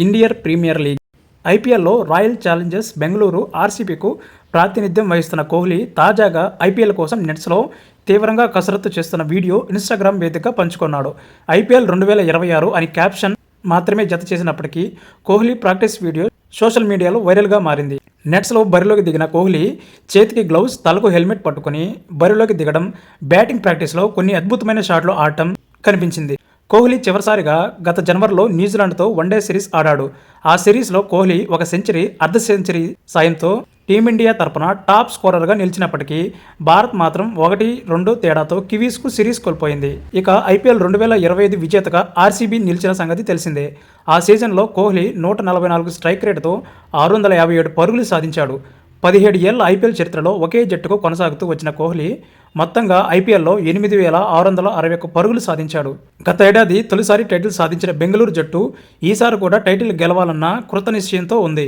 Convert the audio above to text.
Indian premier league ఐపీఎల్లో royal Challengers Bengaluru ఆర్సీబీకు ప్రాతినిధ్యం వహిస్తున్న కోహ్లీ తాజాగా ఐపీఎల్ కోసం నెట్స్లో తీవ్రంగా కసరత్తు చేస్తున్న వీడియో ఇన్స్టాగ్రామ్ వేదికగా పంచుకున్నాడు. ఐపీఎల్ 2026 అని క్యాప్షన్ మాత్రమే జత చేసినప్పటికీ కోహ్లీ ప్రాక్టీస్ వీడియో సోషల్ మీడియాలో వైరల్గా మారింది. నెట్స్లో బరిలోకి దిగిన కోహ్లీ చేతికి గ్లౌస్, తలకు హెల్మెట్ పట్టుకుని బరిలోకి దిగడం, బ్యాటింగ్ ప్రాక్టీస్లో కొన్ని అద్భుతమైన షాట్లు ఆడటం కనిపించింది. కోహ్లీ చివరిసారిగా గత జనవరిలో న్యూజిలాండ్తో వన్డే సిరీస్ ఆడాడు. ఆ సిరీస్లో కోహ్లీ ఒక సెంచరీ, అర్ధ సెంచరీ సాయంతో టీమిండియా తరపున టాప్ స్కోరర్గా నిలిచినప్పటికీ భారత్ మాత్రం 1-2 తేడాతో కివీస్కు సిరీస్ కోల్పోయింది. ఇక ఐపీఎల్ 2025 విజేతగా ఆర్సీబీ నిలిచిన సంగతి తెలిసిందే. ఆ సీజన్లో కోహ్లీ 144 స్ట్రైక్ రేటుతో 657 పరుగులు సాధించాడు. 17 ఏళ్ల ఐపీఎల్ చరిత్రలో ఒకే జట్టుకు కొనసాగుతూ వచ్చిన కోహ్లీ మొత్తంగా ఐపీఎల్లో 8,661 పరుగులు సాధించాడు. గత ఏడాది తొలిసారి టైటిల్ సాధించిన బెంగళూరు జట్టు ఈసారి కూడా టైటిల్ గెలవాలన్న కృత నిశ్చయంతో ఉంది.